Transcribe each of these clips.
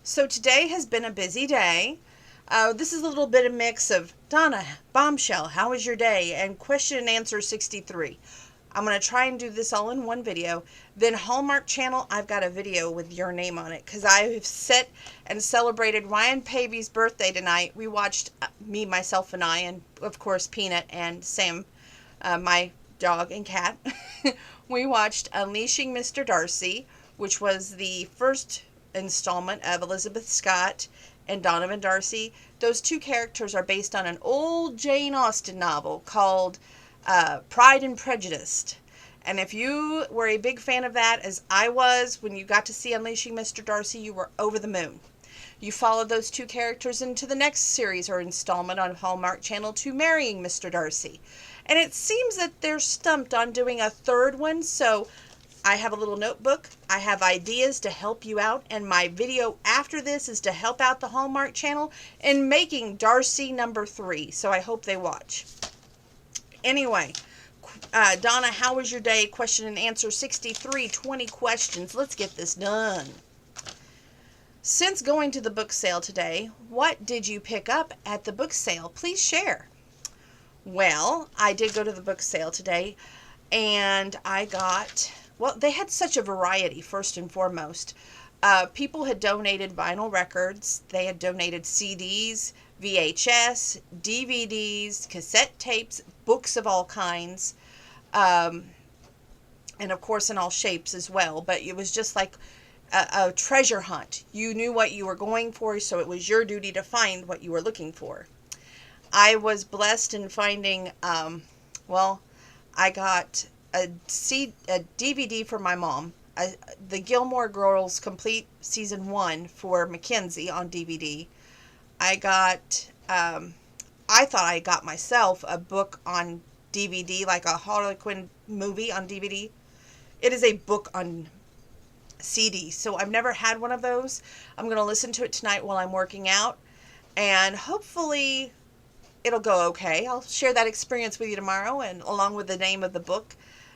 So today has been a busy day. This is a little bit of mix of Donna, Bombshell, how was your day? And question and answer 63. I'm going to try and do this all in one video. Then Hallmark Channel, I've got a video with your name on it because I have set and celebrated Ryan Pavy's birthday tonight. We watched me, myself, and I, and of course Peanut and Sam, my dog and cat. We watched Unleashing Mr. Darcy, which was the first installment of Elizabeth Scott and Donovan Darcy. Those two characters are based on an old Jane Austen novel called Pride and Prejudice. And if you were a big fan of that, as I was, when you got to see Unleashing Mr. Darcy, you were over the moon. You followed those two characters into the next series or installment on Hallmark Channel 2, Marrying Mr. Darcy. And it seems that they're stumped on doing a third one, so I have a little notebook. I have ideas to help you out, and my video after this is to help out the Hallmark Channel in making Darcy number 3, so I hope they watch. Anyway, Donna, how was your day? Question and answer 63, 20 questions. Let's get this done. Since going to the book sale today, what did you pick up at the book sale? Please share. Well, I did go to the book sale today, and I got, well, they had such a variety, first and foremost. People had donated vinyl records. They had donated CDs, VHS, DVDs, cassette tapes, books of all kinds, and of course in all shapes as well. But it was just like a treasure hunt. You knew what you were going for, so it was your duty to find what you were looking for. I was blessed in finding, I got a DVD for my mom. The Gilmore Girls Complete Season 1 for Mackenzie on DVD. I got, I thought I got myself a book on DVD, like a Harley Quinn movie on DVD. It is a book on CD, so I've never had one of those. I'm going to listen to it tonight while I'm working out, and hopefully it'll go okay. I'll share that experience with you tomorrow, and along with the name of the book.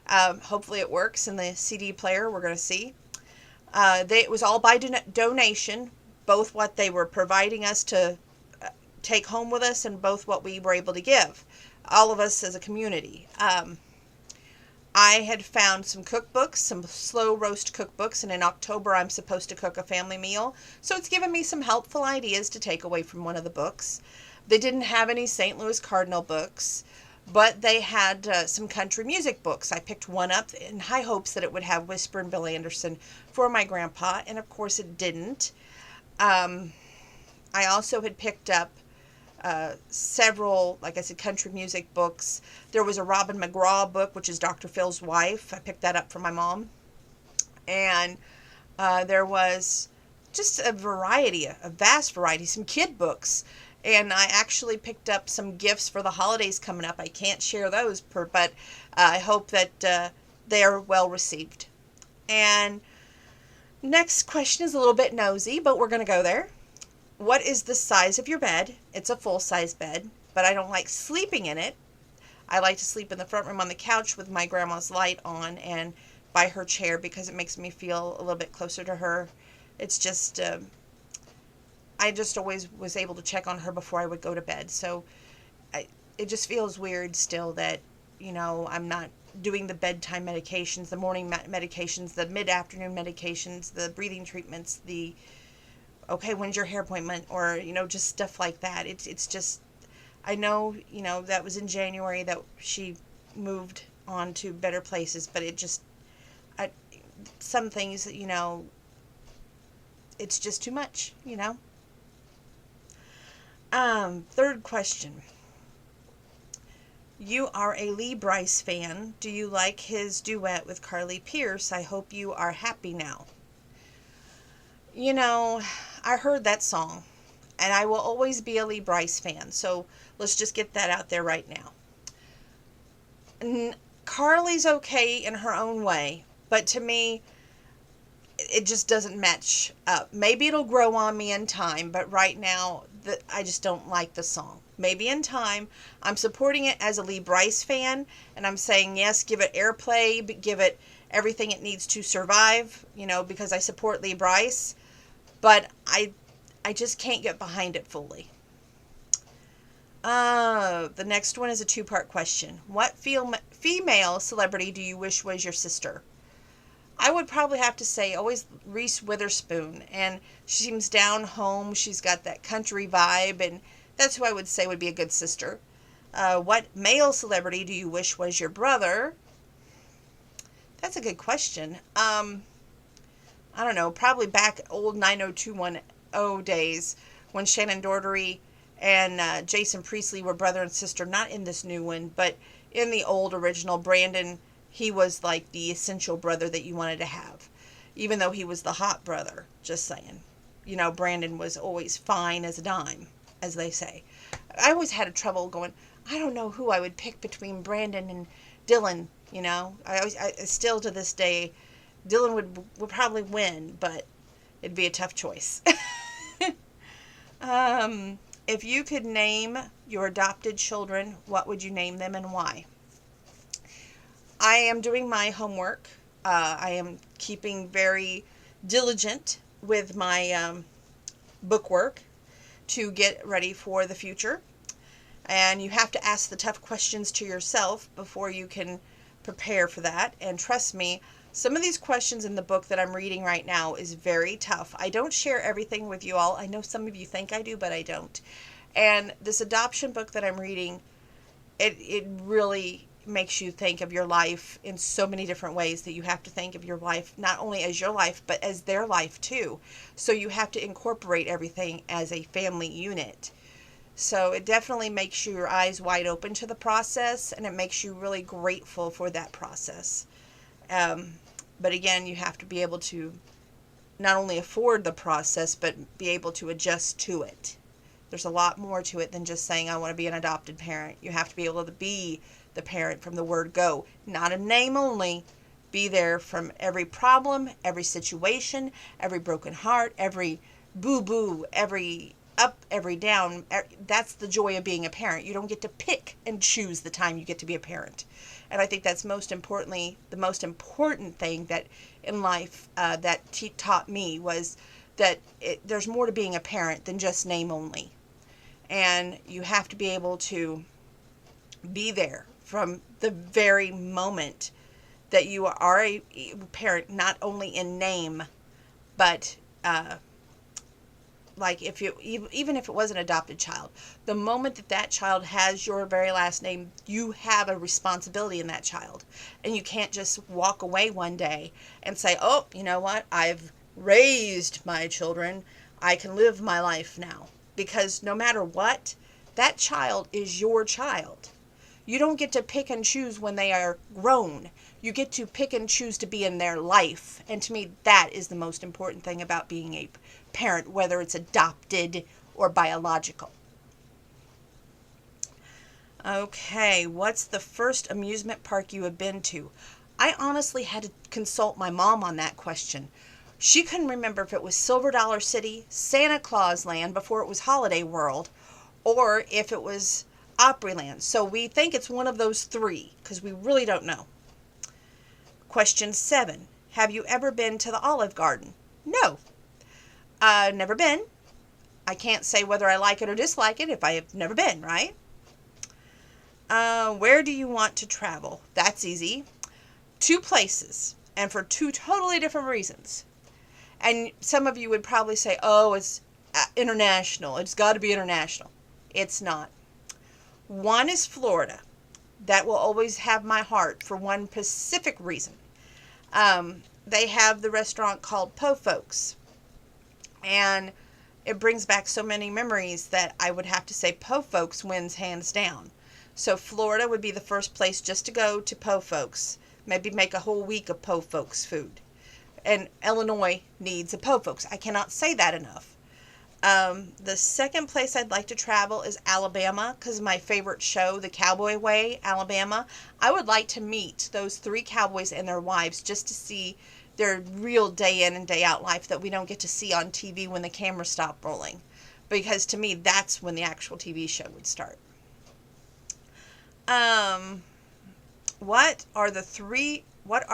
Hopefully it works in the CD player. We're going to see. It was all by donation, both what they were providing us to take home with us and both what we were able to give, all of us as a community. I had found some cookbooks, some slow roast cookbooks, and in October I'm supposed to cook a family meal, so it's given me some helpful ideas to take away from one of the books. They didn't have any St. Louis Cardinal books, but they had some country music books. I picked one up in high hopes that it would have Whisper and Bill Anderson for my grandpa, and of course it didn't. I also had picked up several, like I said, country music books. There was a Robin McGraw book, which is Dr. Phil's wife. I picked that up for my mom. And there was just a variety, a vast variety, some kid books. And I actually picked up some gifts for the holidays coming up. I can't share those, but I hope that they are well received. And next question is a little bit nosy, but we're going to go there. What is the size of your bed? It's a full-size bed, but I don't like sleeping in it. I like to sleep in the front room on the couch with my grandma's light on and by her chair because it makes me feel a little bit closer to her. It's just, I just always was able to check on her before I would go to bed. So it just feels weird still that, I'm not doing the bedtime medications, the morning medications, the mid-afternoon medications, the breathing treatments, okay, when's your hair appointment? Or, just stuff like that. It's just, I know, that was in January that she moved on to better places, but it just, some things, it's just too much, Third question. You are a Lee Brice fan. Do you like his duet with Carly Pearce? I hope you are happy now. I heard that song, and I will always be a Lee Brice fan, so let's just get that out there right now. Carly's okay in her own way, but to me, it just doesn't match up. Maybe it'll grow on me in time, but right now, I just don't like the song. Maybe in time. I'm supporting it as a Lee Brice fan, and I'm saying, yes, give it airplay, but give it everything it needs to survive, because I support Lee Brice. But I I just can't get behind it fully. The next one is a two-part question. What female celebrity do you wish was your sister? I would probably have to say always Reese Witherspoon, and she seems down home. She's got that country vibe, and that's who I would say would be a good sister. What male celebrity do you wish was your brother? That's a good question. I don't know, probably back old 90210 days when Shannon Doherty and Jason Priestley were brother and sister, not in this new one, but in the old original. Brandon, he was like the essential brother that you wanted to have, even though he was the hot brother, just saying. You know, Brandon was always fine as a dime, as they say. I always had trouble going, I don't know who I would pick between Brandon and Dylan, you know. I still to this day, Dylan would probably win, but it'd be a tough choice. If you could name your adopted children, what would you name them and why? I am doing my homework. I am keeping very diligent with my book work to get ready for the future. And you have to ask the tough questions to yourself before you can prepare for that. And trust me, some of these questions in the book that I'm reading right now is very tough. I don't share everything with you all. I know some of you think I do, but I don't. And this adoption book that I'm reading, it really makes you think of your life in so many different ways that you have to think of your life not only as your life, but as their life too. So you have to incorporate everything as a family unit. So it definitely makes your eyes wide open to the process, and it makes you really grateful for that process. But again, you have to be able to not only afford the process, but be able to adjust to it. There's a lot more to it than just saying, I want to be an adopted parent. You have to be able to be the parent from the word go. Not a name only. Be there from every problem, every situation, every broken heart, every boo-boo, every up, every down. That's the joy of being a parent. You don't get to pick and choose the time you get to be a parent. And I think that's most importantly, the most important thing that in life that taught me was that there's more to being a parent than just name only. And you have to be able to be there from the very moment that you are a parent, not only in name, but like if you even if it was an adopted child, the moment that that child has your very last name, you have a responsibility in that child, and you can't just walk away one day and say, oh, you know what, I've raised my children, I can live my life now. Because no matter what, that child is your child. You don't get to pick and choose when they are grown. You get to pick and choose to be in their life. And to me, that is the most important thing about being a parent, whether it's adopted or biological. Okay, what's the first amusement park you have been to? I honestly had to consult my mom on that question. She couldn't remember if it was Silver Dollar City, Santa Claus Land before it was Holiday World, or if it was Opryland. So we think it's one of those three because we really don't know. Question 7. Have you ever been to the Olive Garden? No. Never been. I can't say whether I like it or dislike it if I have never been, right? Where do you want to travel? That's easy. 2 places, and for 2 totally different reasons. And some of you would probably say, oh, it's international. It's got to be international. It's not. One is Florida. That will always have my heart for one specific reason. They have the restaurant called Po Folks. And it brings back so many memories that I would have to say Po Folks wins hands down. So Florida would be the first place just to go to Po Folks. Maybe make a whole week of Po Folks food. And Illinois needs a Po Folks. I cannot say that enough. The second place I'd like to travel is Alabama, because my favorite show, The Cowboy Way, Alabama. I would like to meet those 3 cowboys and their wives just to see their real day in and day out life that we don't get to see on TV when the cameras stop rolling. Because to me, that's when the actual TV show would start. What are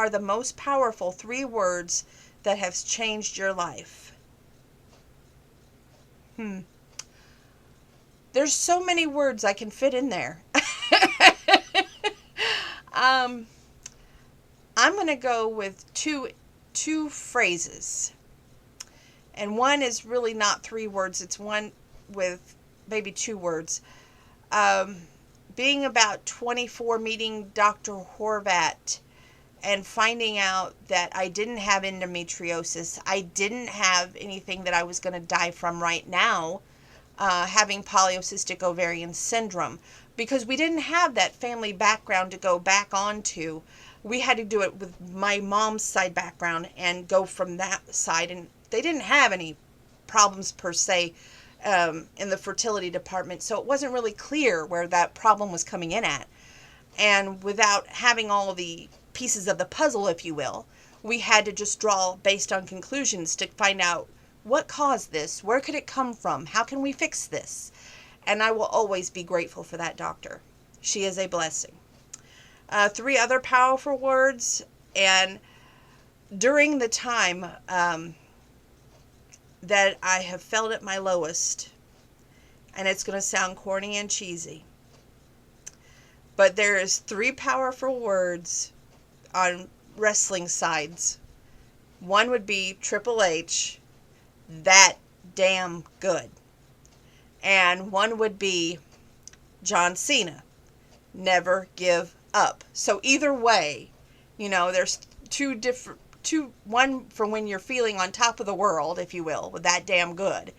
the most powerful 3 words that have changed your life? There's so many words I can fit in there. I'm going to go with two phrases. And one is really not 3 words. It's one with maybe 2 words. Being about 24, meeting Dr. Horvat and finding out that I didn't have endometriosis. I didn't have anything that I was going to die from right now, having polycystic ovarian syndrome, because we didn't have that family background to go back onto. We had to do it with my mom's side background and go from that side, and they didn't have any problems per se in the fertility department, so it wasn't really clear where that problem was coming in at. And without having all the pieces of the puzzle, if you will, we had to just draw based on conclusions to find out what caused this, where could it come from, how can we fix this. And I will always be grateful for that doctor. She is a blessing. 3 other powerful words, and during the time that I have felt at my lowest, and it's going to sound corny and cheesy, but there is 3 powerful words on wrestling sides. One would be Triple H, that damn good. And one would be John Cena, never give up. So either way, there's one for when you're feeling on top of the world, if you will, with that damn good.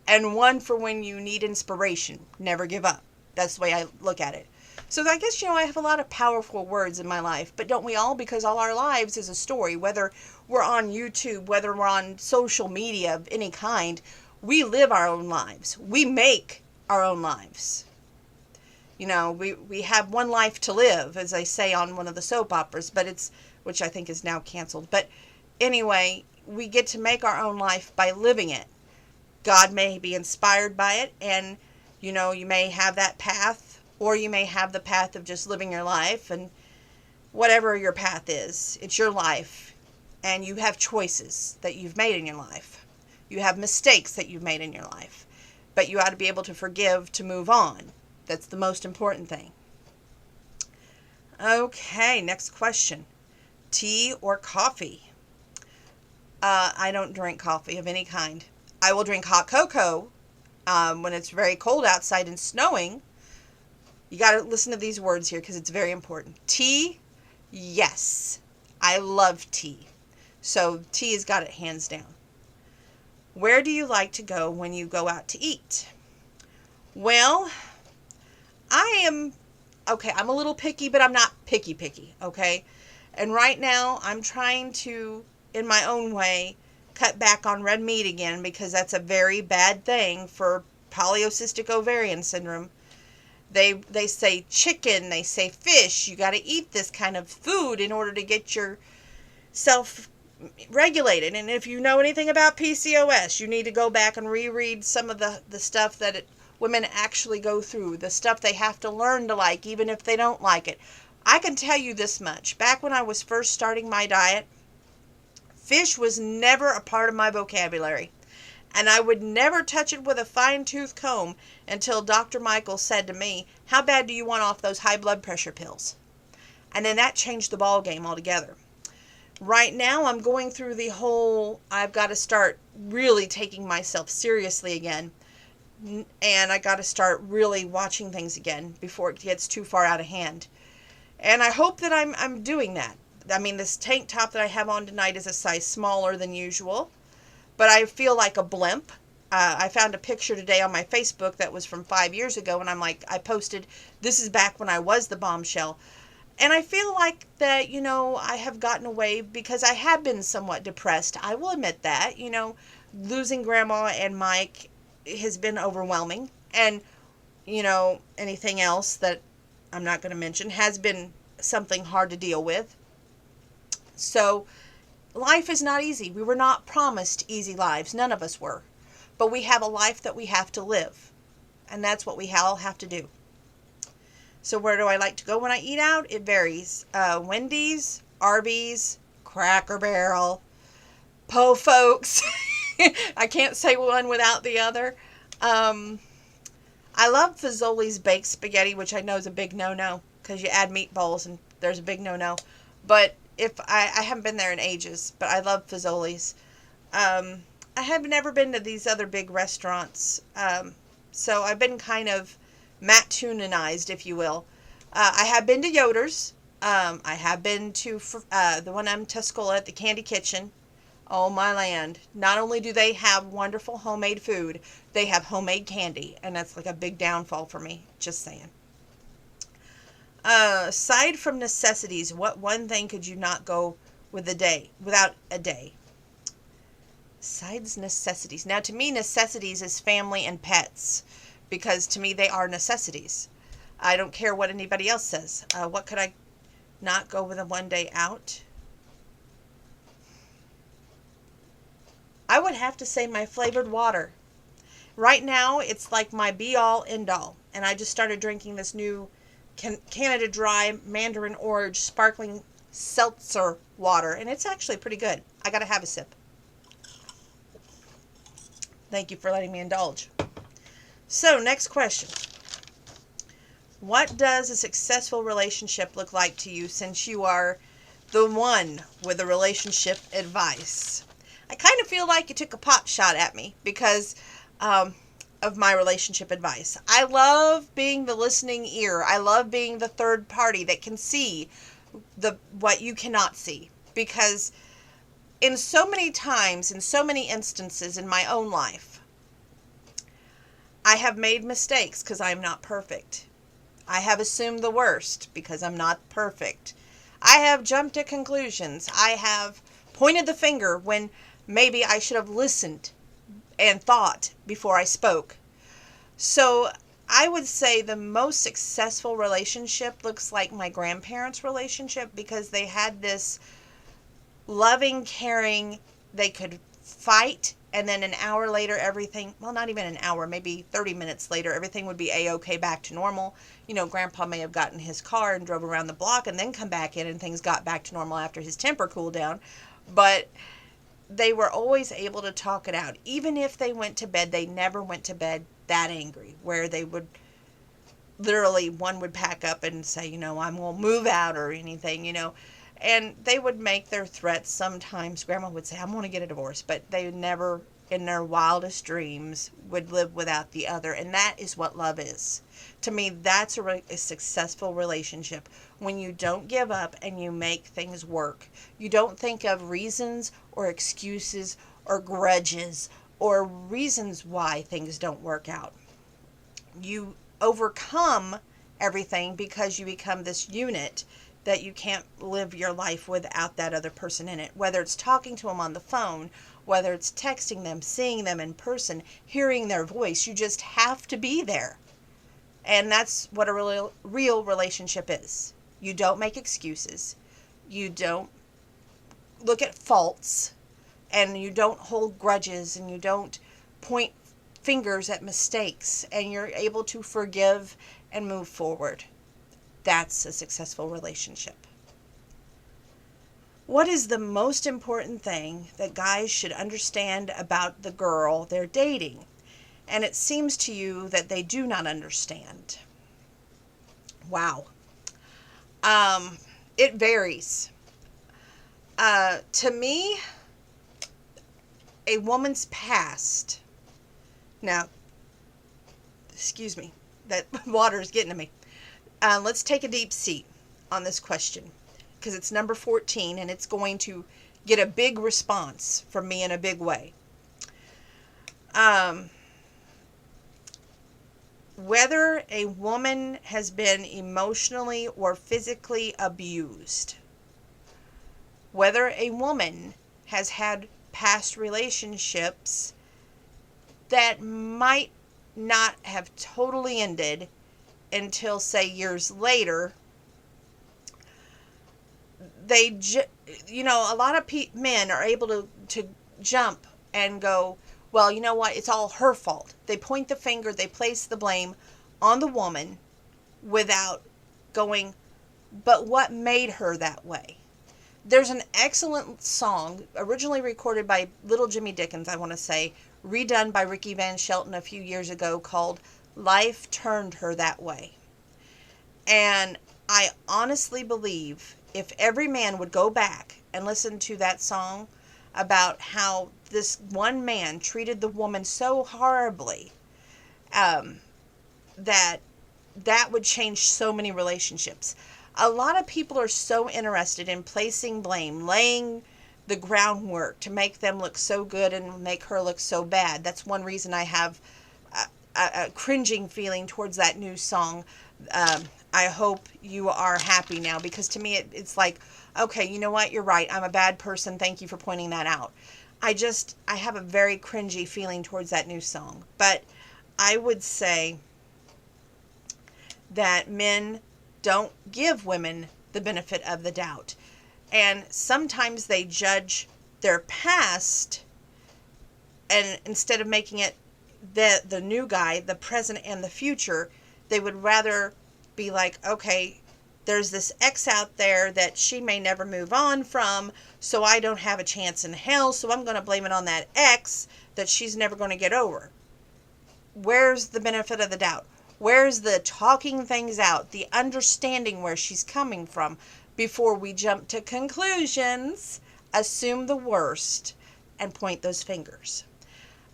And one for when you need inspiration, never give up. That's the way I look at it. So I guess, I have a lot of powerful words in my life, but don't we all? Because all our lives is a story, whether we're on YouTube, whether we're on social media of any kind, we live our own lives. We make our own lives. We have one life to live, as I say on one of the soap operas, which I think is now canceled. But anyway, we get to make our own life by living it. God may be inspired by it, and, you may have that path, or you may have the path of just living your life, and whatever your path is, it's your life, and you have choices that you've made in your life. You have mistakes that you've made in your life, but you ought to be able to forgive, to move on. That's the most important thing. Okay, next question. Tea or coffee? I don't drink coffee of any kind. I will drink hot cocoa when it's very cold outside and snowing. You got to listen to these words here because it's very important. Tea, yes. I love tea. So tea has got it hands down. Where do you like to go when you go out to eat? Well, I'm a little picky, but I'm not picky, okay? And right now, I'm trying to, in my own way, cut back on red meat again, because that's a very bad thing for polycystic ovarian syndrome. They say chicken, they say fish. You got to eat this kind of food in order to get yourself regulated. And if you know anything about PCOS, you need to go back and reread some of the stuff that women actually go through, the stuff they have to learn to like, even if they don't like it. I can tell you this much. Back when I was first starting my diet, fish was never a part of my vocabulary. And I would never touch it with a fine-tooth comb until Dr. Michael said to me, how bad do you want off those high blood pressure pills? And then that changed the ball game altogether. Right now, I'm going through the whole, I've got to start really taking myself seriously again. And I got to start really watching things again before it gets too far out of hand. And I hope that I'm doing that. I mean, this tank top that I have on tonight is a size smaller than usual, but I feel like a blimp. I found a picture today on my Facebook that was from 5 years ago, and I posted, this is back when I was the bombshell. And I feel like that, I have gotten away because I have been somewhat depressed. I will admit that, losing Grandma and Mike has been overwhelming. And, anything else that I'm not going to mention has been something hard to deal with. So, life is not easy. We were not promised easy lives. None of us were. But we have a life that we have to live. And that's what we all have to do. So where do I like to go when I eat out? It varies. Wendy's, Arby's, Cracker Barrel, Po Folks. I can't say one without the other. Um, I love Fazoli's baked spaghetti, which I know is a big no-no because you add meatballs and there's a big no-no. But if I haven't been there in ages, but I love Fazoli's. I have never been to these other big restaurants, so I've been kind of Mattuninized, if you will. I have been to Yoder's. I have been to the one in Tuscola at the Candy Kitchen. Oh my land. Not only do they have wonderful homemade food, they have homemade candy, and that's like a big downfall for me. Just saying. Aside from necessities, what one thing could you not go without a day? Besides necessities. Now, to me, necessities is family and pets, because to me they are necessities. I don't care what anybody else says. What could I not go with a one day out? I would have to say my flavored water. Right now, it's like my be all end all. And I just started drinking this new Canada Dry Mandarin Orange sparkling seltzer water, and it's actually pretty good. I gotta have a sip. Thank you for letting me indulge. So, next question. What does a successful relationship look like to you, since you are the one with the relationship advice? I kind of feel like you took a pot shot at me because of my relationship advice. I love being the listening ear. I love being the third party that can see what you cannot see, because in so many times, in so many instances in my own life, I have made mistakes because I'm not perfect. I have assumed the worst because I'm not perfect. I have jumped to conclusions. I have pointed the finger when maybe I should have listened and thought before I spoke. So I would say the most successful relationship looks like my grandparents' relationship, because they had this loving, caring, they could fight, and then an hour later everything, well, not even an hour, maybe 30 minutes later, everything would be a-okay, back to normal. You know, Grandpa may have gotten his car and drove around the block and then come back in and things got back to normal after his temper cooled down. But they were always able to talk it out. Even if they went to bed, they never went to bed that angry, where they would literally, one would pack up and say, you know, I'm going to move out or anything, you know. And they would make their threats. Sometimes Grandma would say, I'm going to get a divorce. But they never, in their wildest dreams, would live without the other. And that is what love is. To me, that's a successful relationship. When you don't give up and you make things work. You don't think of reasons or excuses or grudges or reasons why things don't work out. You overcome everything because you become this unit that you can't live your life without that other person in it. Whether it's talking to them on the phone, whether it's texting them, seeing them in person, hearing their voice, you just have to be there. And that's what a real relationship is. You don't make excuses. You don't look at faults. And you don't hold grudges. And you don't point fingers at mistakes. And you're able to forgive and move forward. That's a successful relationship. What is the most important thing that guys should understand about the girl they're dating? And it seems to you that they do not understand. Wow. It varies. To me, a woman's past. Now, excuse me, that water is getting to me. Let's take a deep seat on this question, because it's number 14 and it's going to get a big response from me in a big way. Whether a woman has been emotionally or physically abused, whether a woman has had past relationships that might not have totally ended until, say, years later, a lot of men are able to jump and go, well, you know what, it's all her fault. They point the finger, they place the blame on the woman without going, but what made her that way? There's an excellent song, originally recorded by Little Jimmy Dickens, I want to say, redone by Ricky Van Shelton a few years ago, called Life Turned Her That Way. And I honestly believe if every man would go back and listen to that song about how this one man treated the woman so horribly, that would change so many relationships. A lot of people are so interested in placing blame, laying the groundwork to make them look so good and make her look so bad. That's one reason I have a cringing feeling towards that new song. I hope you are happy now, because to me it's like, okay, you know what? You're right. I'm a bad person. Thank you for pointing that out. I have a very cringy feeling towards that new song. But I would say that men don't give women the benefit of the doubt. And sometimes they judge their past, and instead of making it the new guy, the present and the future, they would rather be like, okay, there's this ex out there that she may never move on from, so I don't have a chance in hell, so I'm going to blame it on that ex that she's never going to get over. Where's the benefit of the doubt? Where's the talking things out, the understanding where she's coming from before we jump to conclusions, assume the worst, and point those fingers?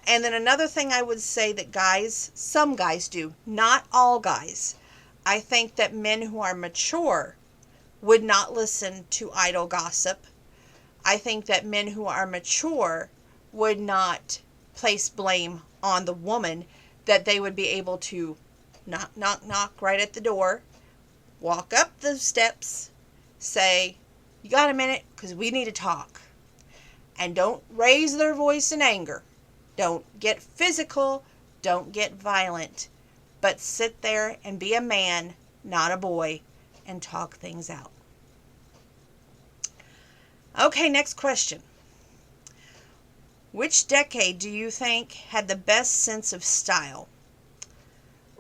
And then another thing I would say that some guys do, not all guys. I think that men who are mature would not listen to idle gossip. I think that men who are mature would not place blame on the woman, that they would be able to knock, knock, knock right at the door, walk up the steps, say, you got a minute? Because we need to talk. And don't raise their voice in anger. Don't get physical. Don't get violent. But sit there and be a man, not a boy, and talk things out. Okay, next question. Which decade do you think had the best sense of style?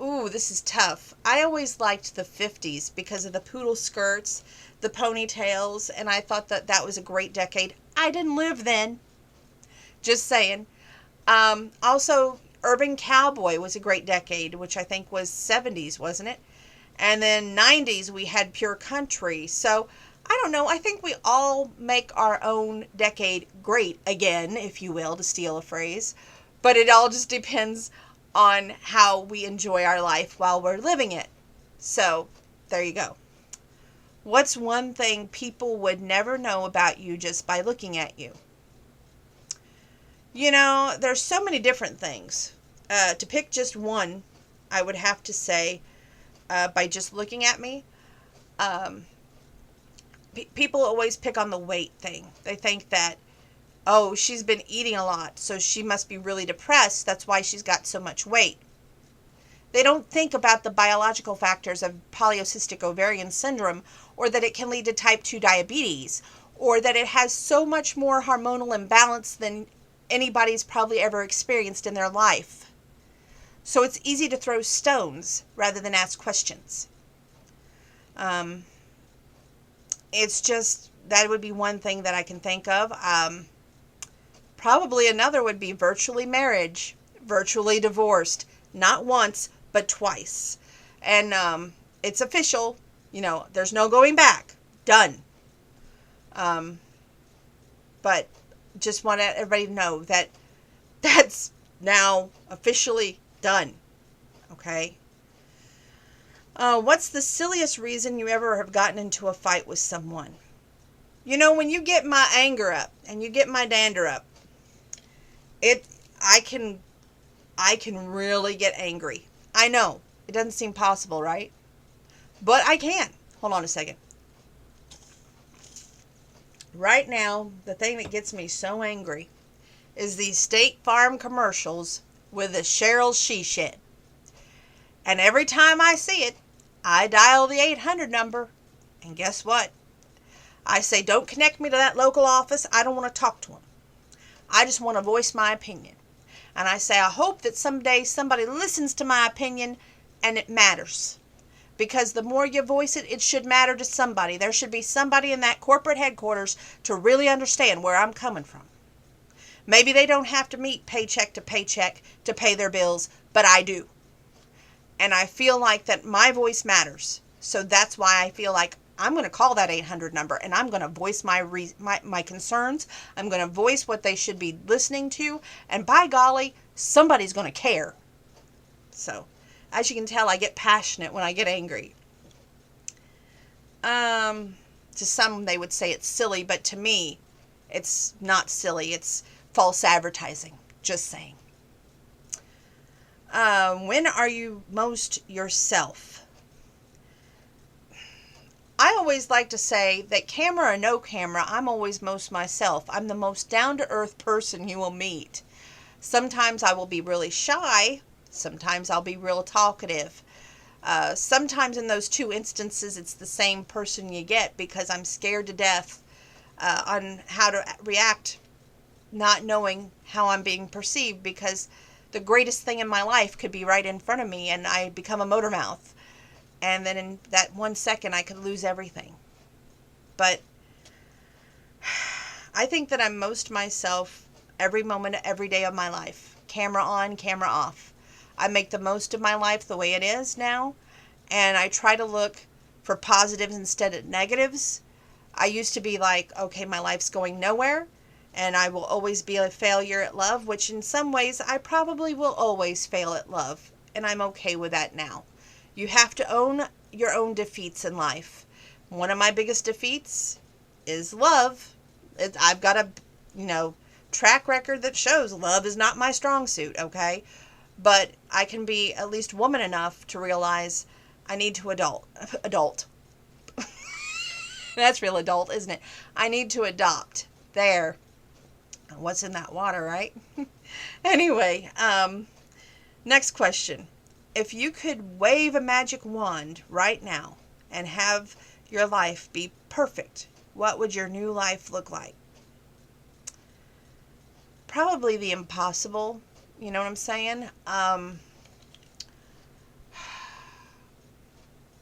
Ooh, this is tough. I always liked the 50s because of the poodle skirts, the ponytails, and I thought that was a great decade. I didn't live then. Just saying. Also, Urban Cowboy was a great decade, which I think was 70s, wasn't it? And then 90s, we had pure country. So, I don't know. I think we all make our own decade great again, if you will, to steal a phrase. But it all just depends on how we enjoy our life while we're living it. So, there you go. What's one thing people would never know about you just by looking at you? You know, there's so many different things. To pick just one, I would have to say, by just looking at me, people always pick on the weight thing. They think that, oh, she's been eating a lot, so she must be really depressed. That's why she's got so much weight. They don't think about the biological factors of polycystic ovarian syndrome, or that it can lead to type 2 diabetes, or that it has so much more hormonal imbalance than anybody's probably ever experienced in their life. So it's easy to throw stones rather than ask questions. It's just, that would be one thing that I can think of. Probably another would be virtually marriage, virtually divorced, not once, but twice. And it's official, there's no going back. Done. But just want everybody to know that that's now officially done. Okay? What's the silliest reason you ever have gotten into a fight with someone? When you get my anger up and you get my dander up, I can really get angry. I know. It doesn't seem possible, right? But I can. Hold on a second. Right now, the thing that gets me so angry is these State Farm commercials with the Cheryl She Shed. And every time I see it, I dial the 800 number. And guess what? I say, don't connect me to that local office. I don't want to talk to them. I just want to voice my opinion. And I say, I hope that someday somebody listens to my opinion and it matters. Because the more you voice it, it should matter to somebody. There should be somebody in that corporate headquarters to really understand where I'm coming from. Maybe they don't have to meet paycheck to paycheck to pay their bills, but I do. And I feel like that my voice matters. So that's why I feel like I'm going to call that 800 number, and I'm going to voice my concerns. I'm going to voice what they should be listening to. And by golly, somebody's going to care. So, as you can tell, I get passionate when I get angry. To some, they would say it's silly, but to me, it's not silly. It's false advertising. Just saying. When are you most yourself? I always like to say that camera or no camera, I'm always most myself. I'm the most down-to-earth person you will meet. Sometimes I will be really shy. Sometimes I'll be real talkative. Sometimes in those two instances, it's the same person you get because I'm scared to death on how to react, not knowing how I'm being perceived, because the greatest thing in my life could be right in front of me and I become a motor mouth. And then in that 1 second, I could lose everything. But I think that I'm most myself every moment, every day of my life. Camera on, camera off. I make the most of my life the way it is now. And I try to look for positives instead of negatives. I used to be like, okay, my life's going nowhere, and I will always be a failure at love, which in some ways I probably will always fail at love, and I'm okay with that now. You have to own your own defeats in life. One of my biggest defeats is love. I've got a, track record that shows love is not my strong suit, okay? But I can be at least woman enough to realize I need to adult. That's real adult, isn't it? I need to adopt. There. What's in that water, right? Anyway, next question. If you could wave a magic wand right now and have your life be perfect, what would your new life look like? Probably the impossible. You know what I'm saying?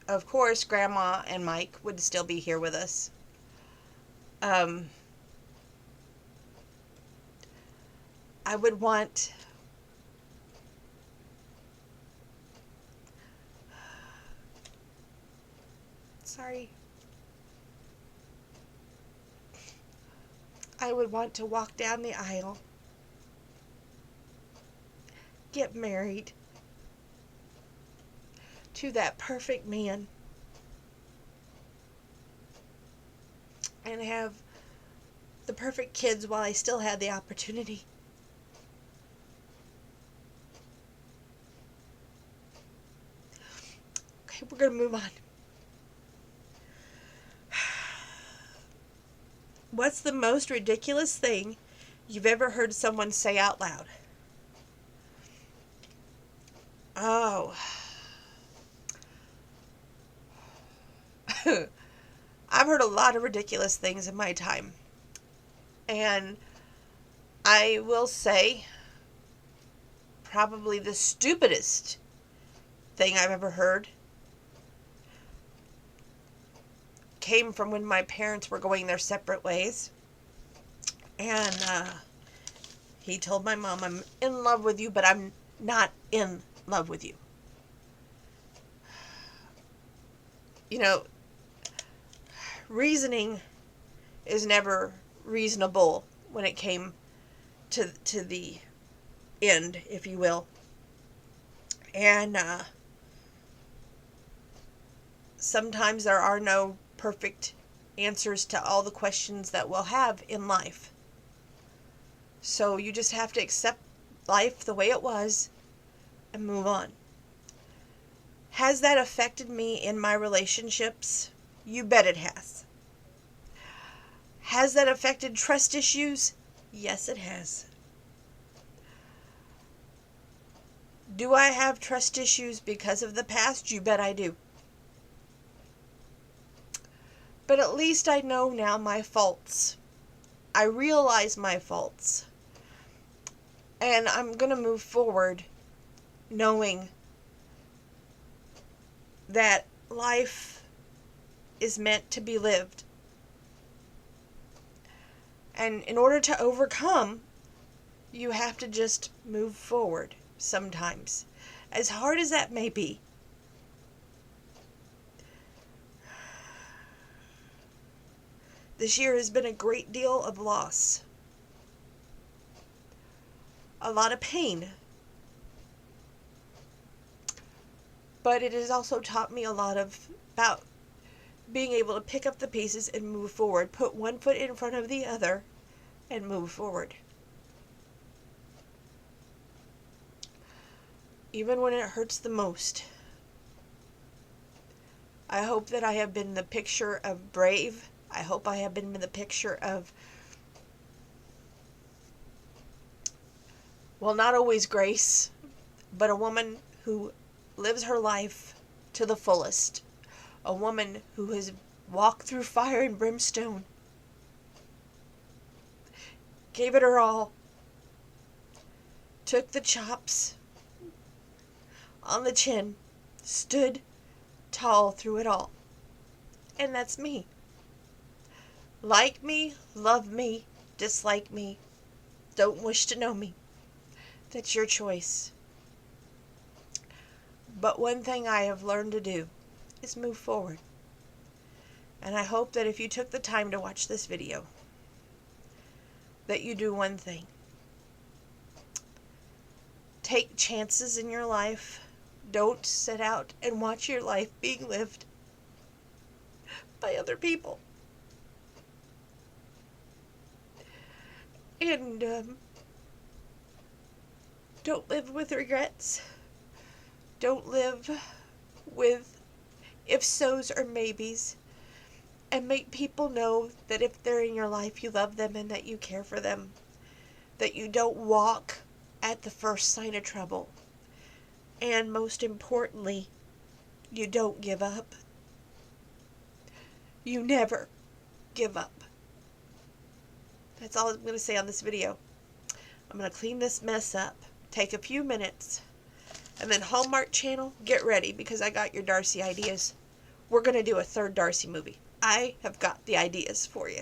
Of course, Grandma and Mike would still be here with us. I would want I would want to walk down the aisle, get married to that perfect man, and have the perfect kids while I still had the opportunity. Okay, we're going to move on. What's the most ridiculous thing you've ever heard someone say out loud? Oh. I've heard a lot of ridiculous things in my time. And I will say probably the stupidest thing I've ever heard came from when my parents were going their separate ways. And he told my mom, I'm in love with you, but I'm not in love with you. Reasoning is never reasonable when it came to the end, if you will. And sometimes there are no perfect answers to all the questions that we'll have in life. So you just have to accept life the way it was and move on. Has that affected me in my relationships? You bet it has. Has that affected trust issues? Yes, it has. Do I have trust issues because of the past? You bet I do. But at least I know now my faults. I realize my faults. And I'm going to move forward knowing that life is meant to be lived. And in order to overcome You have to just move forward sometimes, as hard as that may be. This year has been a great deal of loss, a lot of pain, but it has also taught me a lot about being able to pick up the pieces and move forward, put one foot in front of the other, and move forward. Even when it hurts the most. I hope that I have been the picture of brave. I hope I have been the picture of, well, not always grace, but a woman who lives her life to the fullest. A woman who has walked through fire and brimstone, gave it her all, took the chops on the chin, stood tall through it all. And that's me. Like me, love me, dislike me, don't wish to know me. That's your choice. But one thing I have learned to do is move forward. And I hope that if you took the time to watch this video, that you do one thing. Take chances in your life. Don't sit out and watch your life being lived by other people. And don't live with regrets. Don't live with if-sos or maybes. And make people know that if they're in your life, you love them and that you care for them. That you don't walk at the first sign of trouble. And most importantly, you don't give up. You never give up. That's all I'm going to say on this video. I'm going to clean this mess up. Take a few minutes. And then Hallmark Channel, get ready because I got your Darcy ideas. We're going to do a third Darcy movie. I have got the ideas for you.